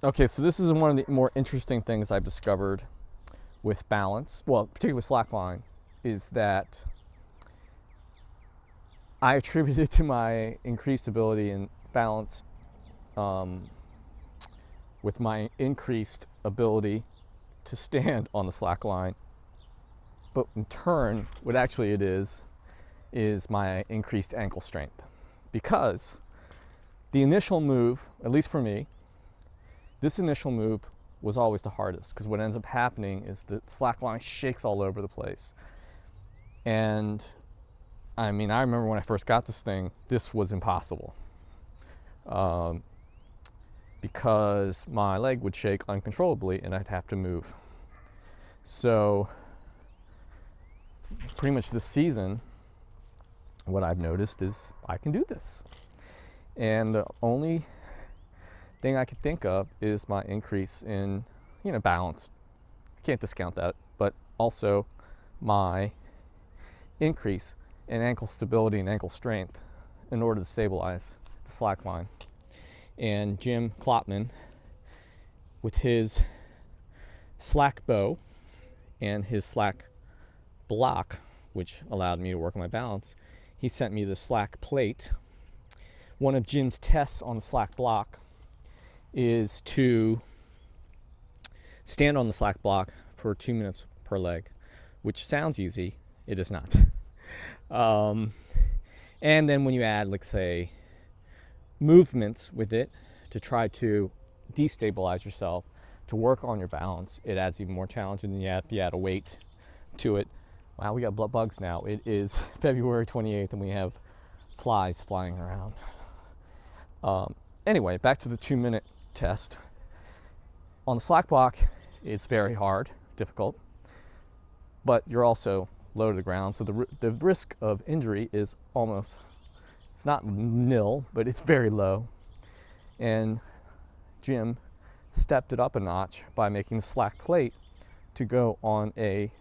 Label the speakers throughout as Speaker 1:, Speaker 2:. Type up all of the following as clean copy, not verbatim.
Speaker 1: Okay, so this is one of the more interesting things I've discovered with balance, well, particularly with slackline, is that I attribute it to my increased ability in balance with my increased ability to stand on the slack line. But in turn, what actually it is my increased ankle strength. Because the initial move, at least for me, this initial move was always the hardest, because what ends up happening is the slack line shakes all over the place. And I mean, I remember when I first got this thing, this was impossible. Because my leg would shake uncontrollably and I'd have to move. So pretty much this season, what I've noticed is I can do this. And the only thing I could think of is my increase in, balance. I can't discount that, but also my increase in ankle stability and ankle strength in order to stabilize the slack line. And Jim Klopman, with his slack bow and his slack block, which allowed me to work on my balance, he sent me the slack plate. One of Jim's tests on the slack block is to stand on the slack block for 2 minutes per leg, which sounds easy. It is not. And then when you add, like, say, movements with it to try to destabilize yourself, to work on your balance, it adds even more challenge. And then you add a weight to it. Wow, we got bugs now. It is February 28th and we have flies flying around. Anyway, back to the 2-minute test. On the slack block, it's very hard, difficult, but you're also low to the ground, so the risk of injury is almost, it's not nil, but it's very low. And Jim stepped it up a notch by making the slack plate to go on a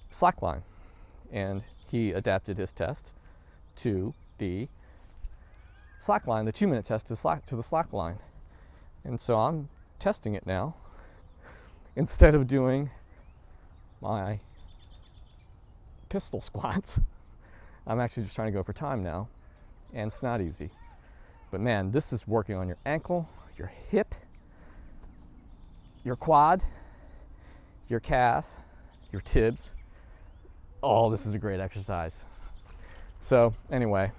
Speaker 1: slack line, and he adapted his test to the slack line, the 2-minute test to the slack line. And so I'm testing it now. Instead of doing my pistol squats, I'm actually just trying to go for time now, and it's not easy. But man, this is working on your ankle, your hip, your quad, your calf, your tibs. Oh, this is a great exercise. So anyway,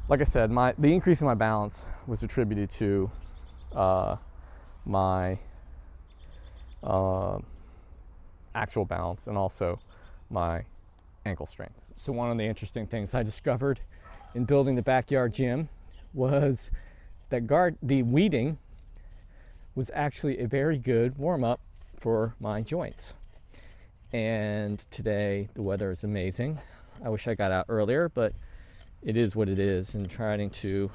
Speaker 1: like I said, the increase in my balance was attributed to my actual balance and also my ankle strength. So one of the interesting things I discovered in building the backyard gym was that the weeding was actually a very good warm-up for my joints. And today the weather is amazing. I wish I got out earlier, but it is what it is, and trying to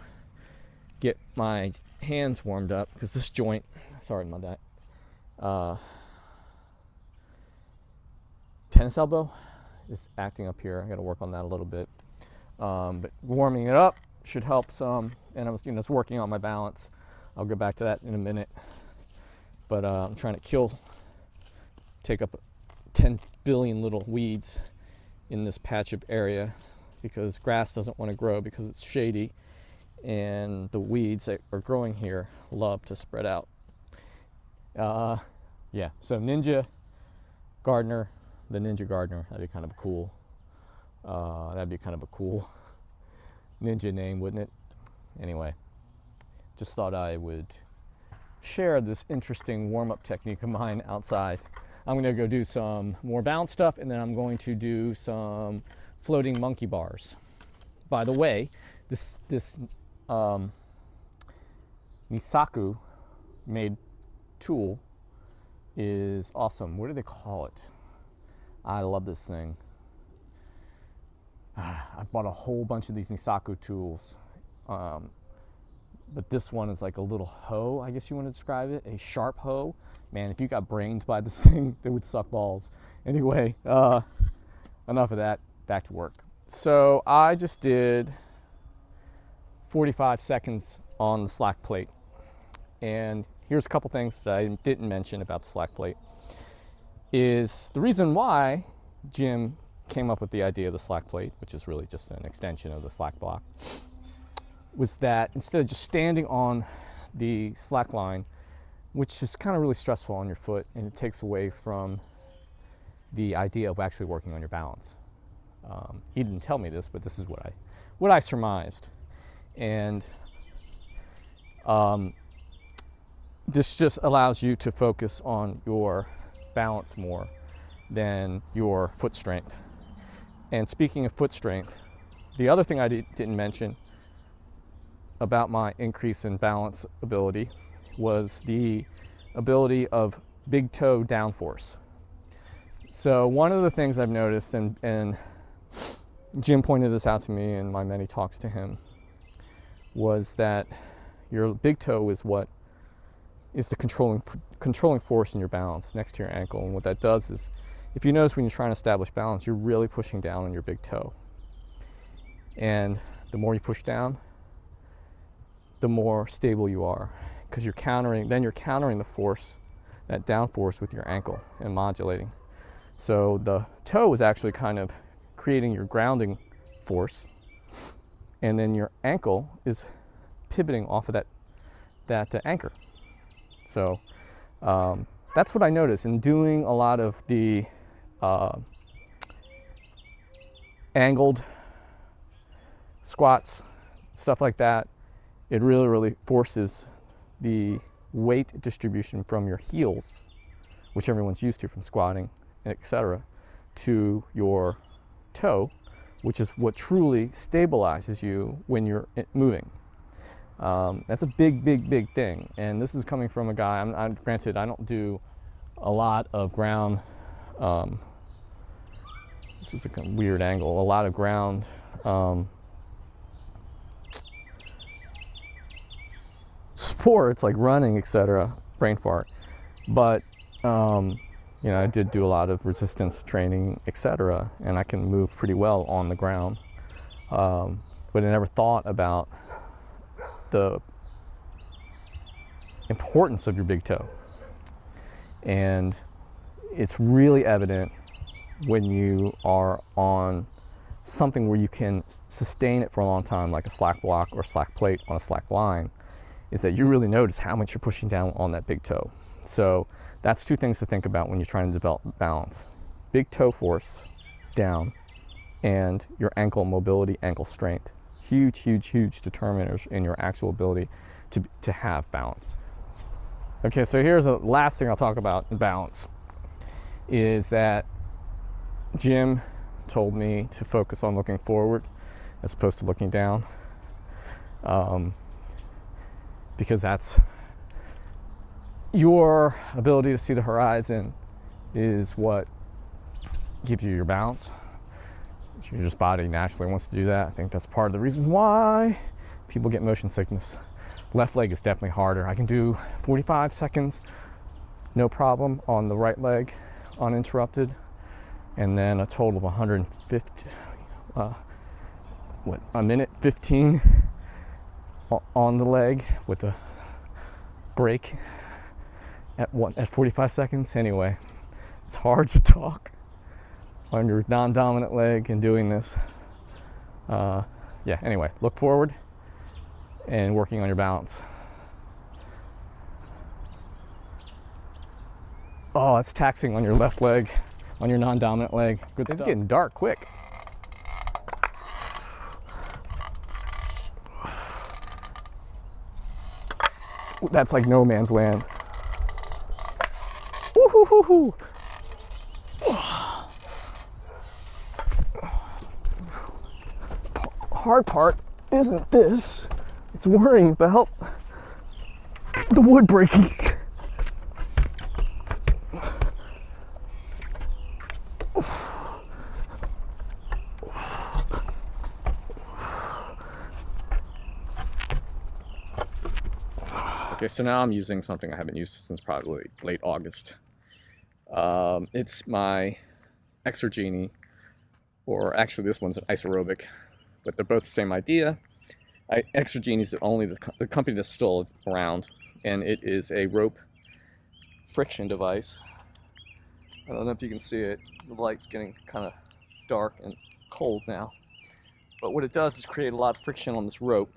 Speaker 1: get my hands warmed up, because this joint, sorry about that, tennis elbow is acting up here. I got to work on that a little bit, but warming it up should help some. And I was just working on my balance. I'll go back to that in a minute, but I'm trying to take up 10 billion little weeds in this patch of area, because grass doesn't want to grow because it's shady, and the weeds that are growing here love to spread out. Yeah, so Ninja Gardener, the Ninja Gardener, that'd be kind of cool. That'd be kind of a cool ninja name, wouldn't it? Anyway, just thought I would share this interesting warm-up technique of mine outside. I'm gonna go do some more balance stuff, and then I'm going to do some floating monkey bars. By the way, this Nisaku made tool is awesome. What do they call it? I love this thing. I bought a whole bunch of these Nisaku tools, but this one is like a little hoe, I guess you want to describe it, a sharp hoe. Man, if you got brains by this thing, it would suck balls. Anyway, enough of that, back to work. So I just did 45 seconds on the slack plate, And here's a couple things that I didn't mention about the slack plate. Is the reason why Jim came up with the idea of the slack plate, which is really just an extension of the slack block, was that instead of just standing on the slack line, which is kind of really stressful on your foot, and it takes away from the idea of actually working on your balance. He didn't tell me this, but this is what I surmised. And this just allows you to focus on your balance more than your foot strength. And speaking of foot strength, the other thing I didn't mention about my increase in balance ability was the ability of big toe downforce. So one of the things I've noticed, and Jim pointed this out to me in my many talks to him, was that your big toe is what is the controlling force in your balance next to your ankle. And what that does is, if you notice when you're trying to establish balance, you're really pushing down on your big toe. And the more you push down, the more stable you are, because you're countering the force, that down force, with your ankle and modulating. So the toe is actually kind of creating your grounding force, and then your ankle is pivoting off of that anchor. So that's what I noticed in doing a lot of the angled squats, stuff like that. It really forces the weight distribution from your heels, which everyone's used to from squatting, etc., to your toe, which is what truly stabilizes you when you're moving. That's a big thing, and this is coming from a guy. I'm granted, I don't do a lot of ground. This is a weird angle. A lot of ground sports like running, etc. Brain fart. But you know, I did do a lot of resistance training, etc., and I can move pretty well on the ground. But I never thought about the importance of your big toe. And it's really evident when you are on something where you can sustain it for a long time, like a slack block or slack plate on a slack line, is that you really notice how much you're pushing down on that big toe. So that's two things to think about when you're trying to develop balance. Big toe force down, and your ankle mobility, ankle strength. Huge determiners in your actual ability to have balance. Okay, so here's the last thing I'll talk about in balance, is that Jim told me to focus on looking forward as opposed to looking down, because that's your ability to see the horizon is what gives you your balance. Your just body naturally wants to do that. I think that's part of the reason why people get motion sickness. Left leg is definitely harder. I can do 45 seconds, no problem, on the right leg, uninterrupted, and then a total of 150, a minute 15 on the leg with a break at 45 seconds. Anyway, it's hard to talk on your non-dominant leg and doing this. Yeah, anyway, look forward and working on your balance. Oh, it's taxing on your left leg, on your non-dominant leg. Good stuff. It's getting dark quick. That's like no man's land. Woo-hoo-hoo-hoo. Hard part isn't this, it's worrying about the wood breaking. Okay, so now I'm using something I haven't used since probably late August. It's my Exergenie, or actually this one's an Isoaerobic, but they're both the same idea. Exergenie is the only the company that's still around. and it is a rope friction device. I don't know if you can see it. The light's getting kind of dark and cold now. But what it does is create a lot of friction on this rope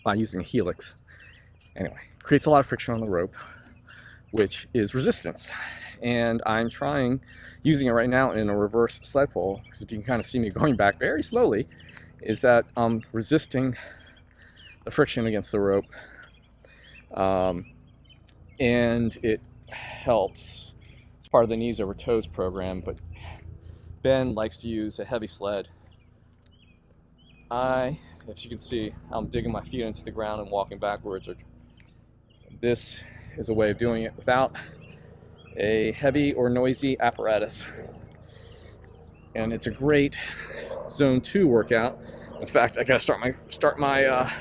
Speaker 1: by using a helix. Anyway, creates a lot of friction on the rope, which is resistance. And I'm trying using it right now in a reverse sled pull, because if you can kind of see me going back very slowly, is that I'm resisting the friction against the rope. And it helps. It's part of the Kneesovertoes program, but Ben likes to use a heavy sled. As you can see, I'm digging my feet into the ground and walking backwards. This is a way of doing it without a heavy or noisy apparatus. And it's a great zone 2 workout. In fact, I gotta start my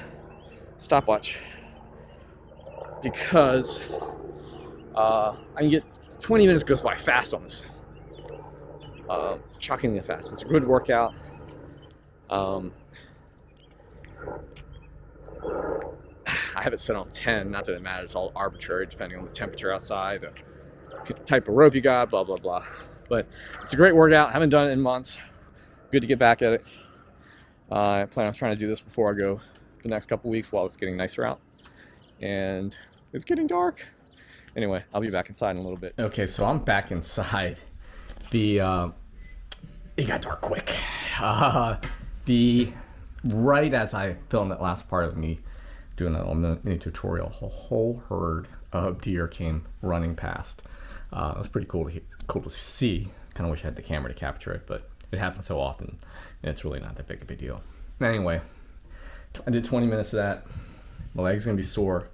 Speaker 1: stopwatch, because I can get 20 minutes goes by fast on this. Shockingly fast. It's a good workout. I have it set on 10, not that it matters, it's all arbitrary depending on the temperature outside, the type of rope you got, blah, blah, blah. But it's a great workout. I haven't done it in months. Good to get back at it. I plan on trying to do this before I go the next couple weeks while it's getting nicer out. And it's getting dark. Anyway, I'll be back inside in a little bit. Okay, so I'm back inside. It got dark quick. Right as I filmed that last part of me doing that little mini tutorial, a whole herd of deer came running past. It was pretty cool to see. Kind of wish I had the camera to capture it, but it happens so often, and it's really not that big of a deal. Anyway, I did 20 minutes of that. My leg's gonna be sore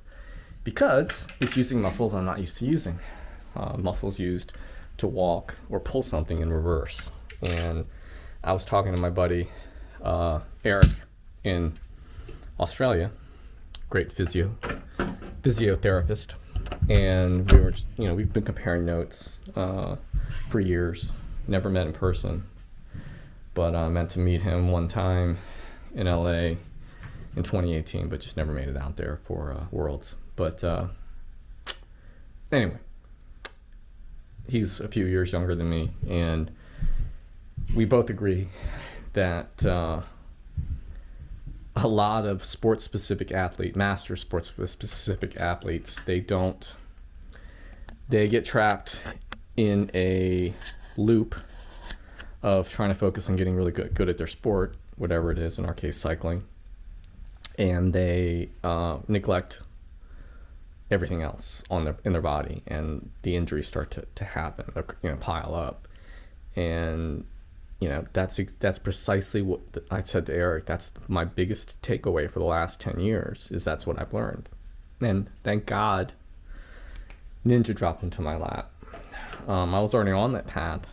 Speaker 1: because it's using muscles I'm not used to using. Muscles used to walk or pull something in reverse. And I was talking to my buddy Eric in Australia, great physiotherapist, and we've been comparing notes for years. Never met in person, but I meant to meet him one time in LA in 2018, but just never made it out there for Worlds. But anyway, he's a few years younger than me, and we both agree that a lot of master sports-specific athletes, they get trapped in a loop of trying to focus on getting really good at their sport, whatever it is, in our case, cycling, and they neglect everything else in their body, and the injuries start to happen, pile up. And that's precisely what I said to Eric. That's my biggest takeaway for the last 10 years, is that's what I've learned. And thank God Ninja dropped into my lap. I was already on that path,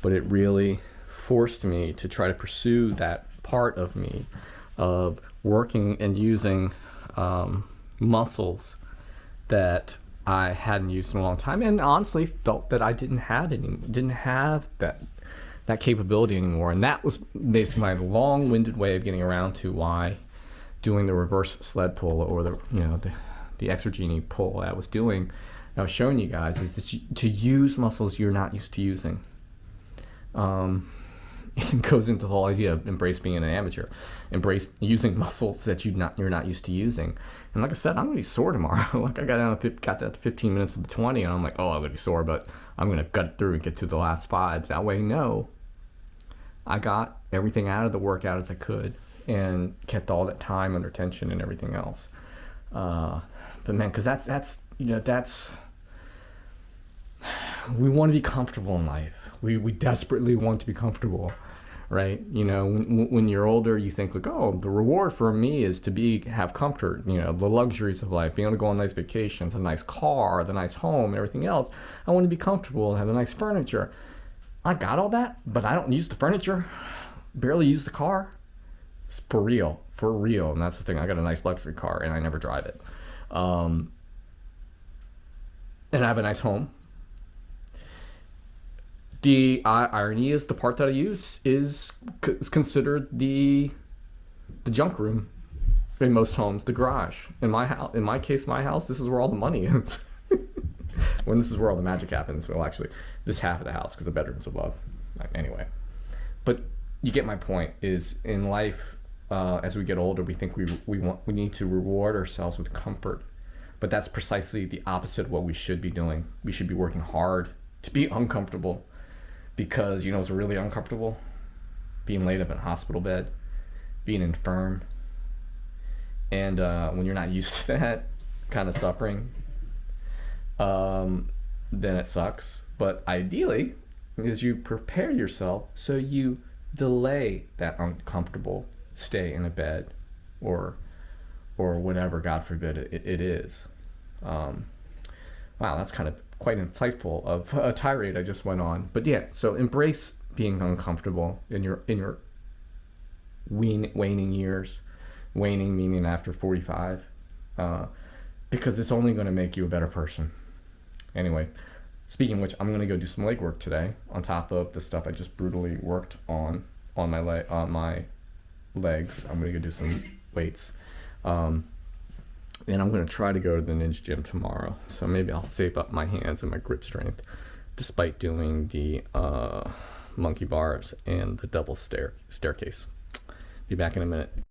Speaker 1: but it really forced me to try to pursue that part of me of working and using muscles that I hadn't used in a long time, and honestly felt that I didn't have that capability anymore. And that was basically my long-winded way of getting around to why doing the reverse sled pull, or the exergeny pull I was doing, I was showing you guys, is to use muscles you're not used to using. It goes into the whole idea of embrace being an amateur, embrace using muscles that you're not used to using. And like I said, I'm gonna be sore tomorrow. Like I got that 15 minutes of the 20, and I'm like, oh, I'm gonna be sore, but I'm gonna gut through and get to the last 5. That way, I got everything out of the workout as I could, and kept all that time under tension and everything else. But man, because that's we want to be comfortable in life. We desperately want to be comfortable, right? When you're older, you think like, oh, the reward for me is to have comfort, the luxuries of life, being able to go on nice vacations, a nice car, the nice home, and everything else. I want to be comfortable and have a nice furniture. I got all that, but I don't use the furniture, barely use the car. It's for real. And that's the thing. I got a nice luxury car, and I never drive it. And I have a nice home. The irony is the part that I use is considered the junk room. in most homes, the garage. In my house, in my case, my house, this is where all the money is. When this is where all the magic happens. Well, actually, this half of the house because the bedroom's above. Anyway, but you get my point. Is in life, as we get older, we think we need to reward ourselves with comfort, but that's precisely the opposite of what we should be doing. We should be working hard to be uncomfortable, because you know it's really uncomfortable, being laid up in a hospital bed, being infirm, and when you're not used to that kind of suffering, then it sucks. But ideally, is you prepare yourself so you delay that uncomfortable stay in a bed or whatever, God forbid it is. Wow, that's kind of quite insightful of a tirade I just went on. But yeah, so embrace being uncomfortable in your waning years. Waning meaning after 45, because it's only going to make you a better person. Anyway, speaking of which, I'm going to go do some leg work today on top of the stuff I just brutally worked on my legs. I'm going to go do some weights, and I'm going to try to go to the Ninja Gym tomorrow. So maybe I'll save up my hands and my grip strength, despite doing the monkey bars and the double staircase. Be back in a minute.